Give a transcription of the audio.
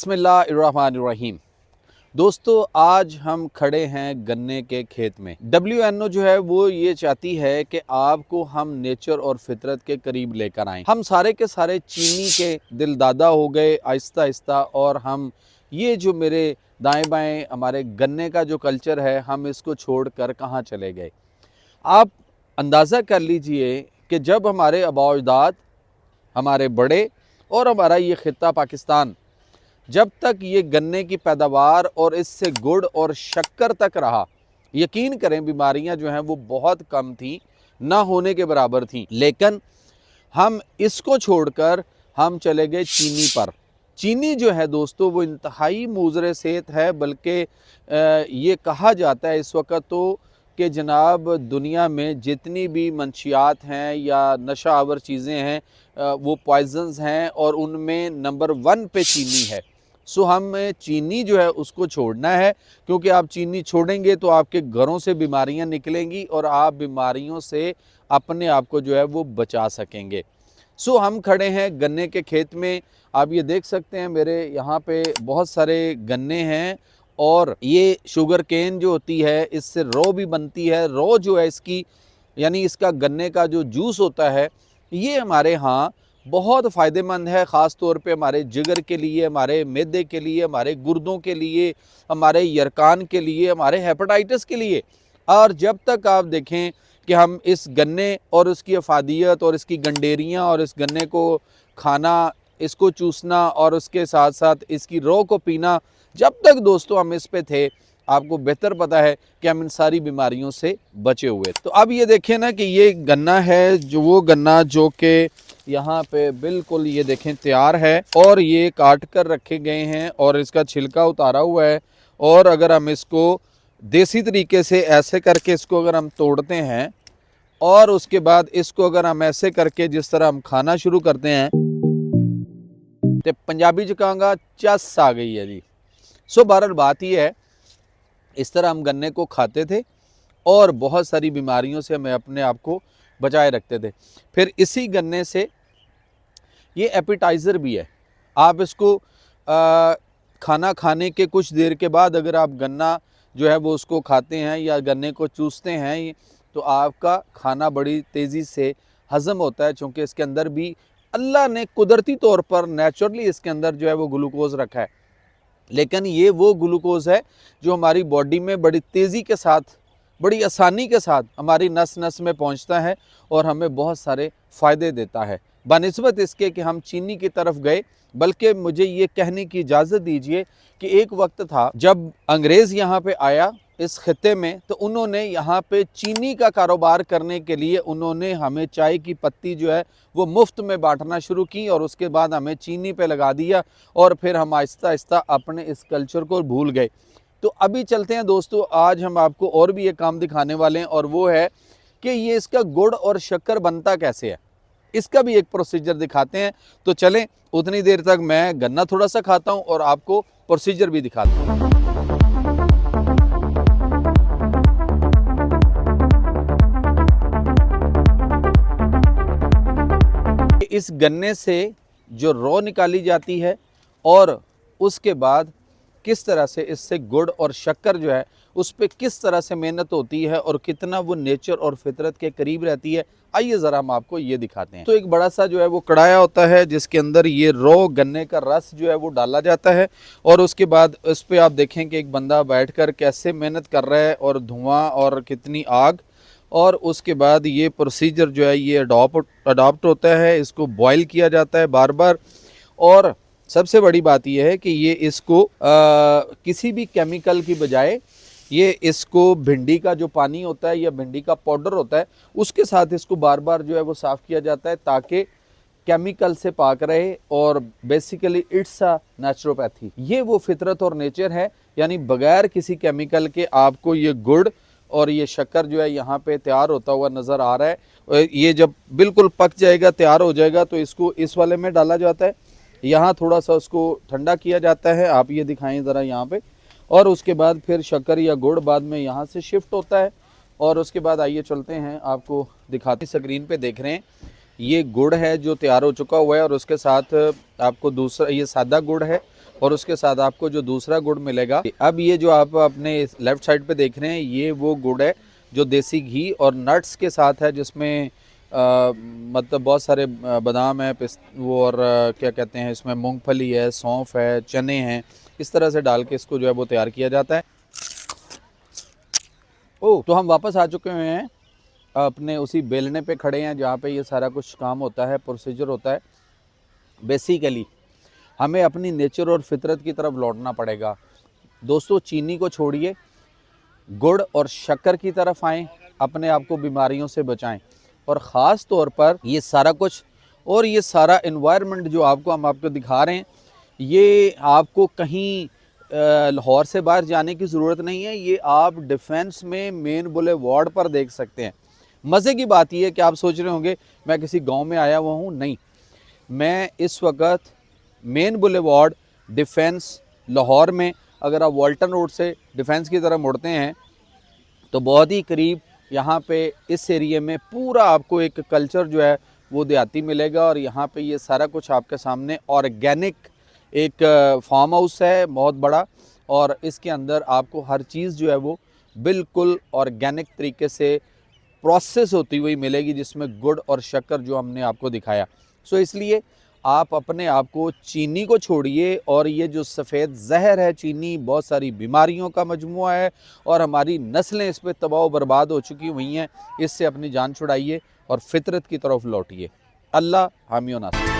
बिस्मिल्लाहिर्रहमानिर्रहीम। दोस्तों, आज हम खड़े हैं गन्ने के खेत में। WNO जो है वो ये चाहती है कि आपको हम नेचर और फितरत के करीब लेकर आएं। हम सारे के सारे चीनी के दिलदादा हो गए आहिस्ता आहिस्ता, और हम ये जो मेरे दाएं बाएं हमारे गन्ने का जो कल्चर है, हम इसको छोड़कर कहाँ चले गए। आप अंदाज़ा कर लीजिए कि जब हमारे आबा अजदाद, हमारे बड़े और हमारा ये ख़ित्ता पाकिस्तान, जब तक ये गन्ने की पैदावार और इससे गुड़ और शक्कर तक रहा, यकीन करें बीमारियां जो हैं वो बहुत कम थी, ना होने के बराबर थी। लेकिन हम इसको छोड़कर हम चले गए चीनी पर। चीनी जो है दोस्तों वो इंतहाई मुज़र सेहत है, बल्कि ये कहा जाता है इस वक्त तो कि जनाब दुनिया में जितनी भी मंशियात हैं या नशा आवर चीज़ें हैं वो पॉइजन्स हैं, और उनमें नंबर 1 पे चीनी है। सो हमें चीनी जो है उसको छोड़ना है, क्योंकि आप चीनी छोड़ेंगे तो आपके घरों से बीमारियां निकलेंगी और आप बीमारियों से अपने आप को जो है वो बचा सकेंगे। सो हम खड़े हैं गन्ने के खेत में। आप ये देख सकते हैं मेरे यहाँ पे बहुत सारे गन्ने हैं, और ये शुगर केन जो होती है इससे रो भी बनती है। रो जो है इसकी, यानी इसका गन्ने का जो जूस होता है, ये हमारे यहाँ बहुत फ़ायदेमंद है, ख़ास तौर पे हमारे जिगर के लिए, हमारे मैदे के लिए, हमारे गुर्दों के लिए, हमारे यरकान के लिए, हमारे हेपेटाइटिस के लिए। और जब तक आप देखें कि हम इस गन्ने और उसकी अफादियत और इसकी गंडेरियाँ और इस गन्ने को खाना, इसको चूसना और उसके साथ साथ इसकी रो को पीना, जब तक दोस्तों हम इस पे थे, आपको बेहतर पता है कि हम इन सारी बीमारियों से बचे हुए। तो अब ये देखें ना कि ये गन्ना है, जो वो गन्ना जो कि यहाँ पे बिल्कुल ये देखें तैयार है, और ये काट कर रखे गए हैं और इसका छिलका उतारा हुआ है। और अगर हम इसको देसी तरीके से ऐसे करके इसको अगर हम तोड़ते हैं, और उसके बाद इसको अगर हम ऐसे करके जिस तरह हम खाना शुरू करते हैं, तो पंजाबी च कहांगा चस आ गई है जी। सो बहरहाल बात यह है, इस तरह हम गन्ने को खाते थे और बहुत सारी बीमारियों से हमें अपने आप को बचाए रखते थे। फिर इसी गन्ने से ये एपिटाइज़र भी है। आप इसको खाना खाने के कुछ देर के बाद अगर आप गन्ना जो है वो उसको खाते हैं या गन्ने को चूसते हैं, तो आपका खाना बड़ी तेज़ी से हज़म होता है, चूँकि इसके अंदर भी अल्लाह ने कुदरती तौर पर नेचुरली इसके अंदर जो है वो ग्लूकोज़ रखा है। लेकिन ये वो ग्लूकोज़ है जो हमारी बॉडी में बड़ी तेज़ी के साथ, बड़ी आसानी के साथ हमारी नस नस में पहुंचता है और हमें बहुत सारे फ़ायदे देता है, बनिस्बत इसके कि हम चीनी की तरफ गए। बल्कि मुझे ये कहने की इजाज़त दीजिए कि एक वक्त था जब अंग्रेज़ यहाँ पे आया इस खित्ते में, तो उन्होंने यहाँ पे चीनी का कारोबार करने के लिए उन्होंने हमें चाय की पत्ती जो है वो मुफ्त में बांटना शुरू की, और उसके बाद हमें चीनी पे लगा दिया, और फिर हम आहिस्ता आहिस्ता अपने इस कल्चर को भूल गए। तो अभी चलते हैं दोस्तों, आज हम आपको और भी एक काम दिखाने वाले हैं, और वो है कि ये इसका गुड़ और शक्कर बनता कैसे है, इसका भी एक प्रोसीजर दिखाते हैं। तो चलें, उतनी देर तक मैं गन्ना थोड़ा सा खाता हूँ और आपको प्रोसीजर भी दिखाता हूँ। इस गन्ने से जो रौ निकाली जाती है, और उसके बाद किस तरह से इससे गुड़ और शक्कर जो है उस पर किस तरह से मेहनत होती है और कितना वो नेचर और फितरत के करीब रहती है, आइए ज़रा हम आपको ये दिखाते हैं। तो एक बड़ा सा जो है वो कढ़ाया होता है जिसके अंदर ये रौ गन्ने का रस जो है वो डाला जाता है, और उसके बाद इस पर आप देखें कि एक बंदा बैठकर कैसे मेहनत कर रहा है, और धुआं और कितनी आग। और उसके बाद ये प्रोसीजर जो है ये अडॉप्ट होता है, इसको बॉयल किया जाता है बार बार। और सबसे बड़ी बात यह है कि ये इसको किसी भी केमिकल की बजाय ये इसको भिंडी का जो पानी होता है या भिंडी का पाउडर होता है उसके साथ इसको बार बार जो है वो साफ़ किया जाता है, ताकि केमिकल से पाक रहे। और बेसिकली इट्स अ नेचुरोपैथी, ये वो फितरत और नेचर है, यानी बगैर किसी केमिकल के आपको ये गुड़ और ये शक्कर जो है यहाँ पे तैयार होता हुआ नज़र आ रहा है। ये जब बिल्कुल पक जाएगा, तैयार हो जाएगा, तो इसको इस वाले में डाला जाता है, यहाँ थोड़ा सा उसको ठंडा किया जाता है। आप ये दिखाएं ज़रा यहाँ पे, और उसके बाद फिर शक्कर या गुड़ बाद में यहाँ से शिफ्ट होता है। और उसके बाद आइए चलते हैं, आपको दिखाते। स्क्रीन पे देख रहे हैं ये गुड़ है जो तैयार हो चुका हुआ है, और उसके साथ आपको दूसरा ये सादा गुड़ है, और उसके साथ आपको जो दूसरा गुड़ मिलेगा, अब ये जो आप अपने लेफ्ट साइड पे देख रहे हैं, ये वो गुड़ है जो देसी घी और नट्स के साथ है, जिसमें मतलब बहुत सारे बादाम है, वो और क्या कहते हैं, इसमें मूंगफली है, सौंफ है, चने हैं, इस तरह से डाल के इसको जो है वो तैयार किया जाता है। तो हम वापस आ चुके हुए हैं, अपने उसी बेलने पे खड़े हैं जहाँ पे ये सारा कुछ काम होता है, प्रोसीजर होता है। बेसिकली हमें अपनी नेचर और फितरत की तरफ लौटना पड़ेगा। दोस्तों, चीनी को छोड़िए, गुड़ और शक्कर की तरफ आएँ, अपने आप को बीमारियों से बचाएं। और ख़ास तौर पर ये सारा कुछ और ये सारा एनवायरनमेंट जो हम आपको दिखा रहे हैं, ये आपको कहीं लाहौर से बाहर जाने की ज़रूरत नहीं है। ये आप डिफेंस में मेन बुलेवार्ड पर देख सकते हैं। मज़े की बात यह है कि आप सोच रहे होंगे मैं किसी गांव में आया हुआ हूँ, नहीं, मैं इस वक्त मेन बुलेवार्ड डिफेंस लाहौर में, अगर आप वाल्टन रोड से डिफेंस की तरफ मुड़ते हैं तो बहुत ही करीब यहाँ पे इस एरिए में पूरा आपको एक कल्चर जो है वो देहाती मिलेगा। और यहाँ पे ये सारा कुछ आपके सामने ऑर्गेनिक एक फार्म हाउस है बहुत बड़ा, और इसके अंदर आपको हर चीज़ जो है वो बिल्कुल ऑर्गेनिक तरीके से प्रोसेस होती हुई मिलेगी, जिसमें गुड़ और शक्कर जो हमने आपको दिखाया। सो इसलिए आप अपने आप को चीनी को छोड़िए, और ये जो सफ़ेद जहर है चीनी, बहुत सारी बीमारियों का मजमुआ है और हमारी नस्लें इस पर तबाह बर्बाद हो चुकी हुई हैं। इससे अपनी जान छुड़ाइए और फितरत की तरफ लौटिए। अल्लाह हामी व नासिर।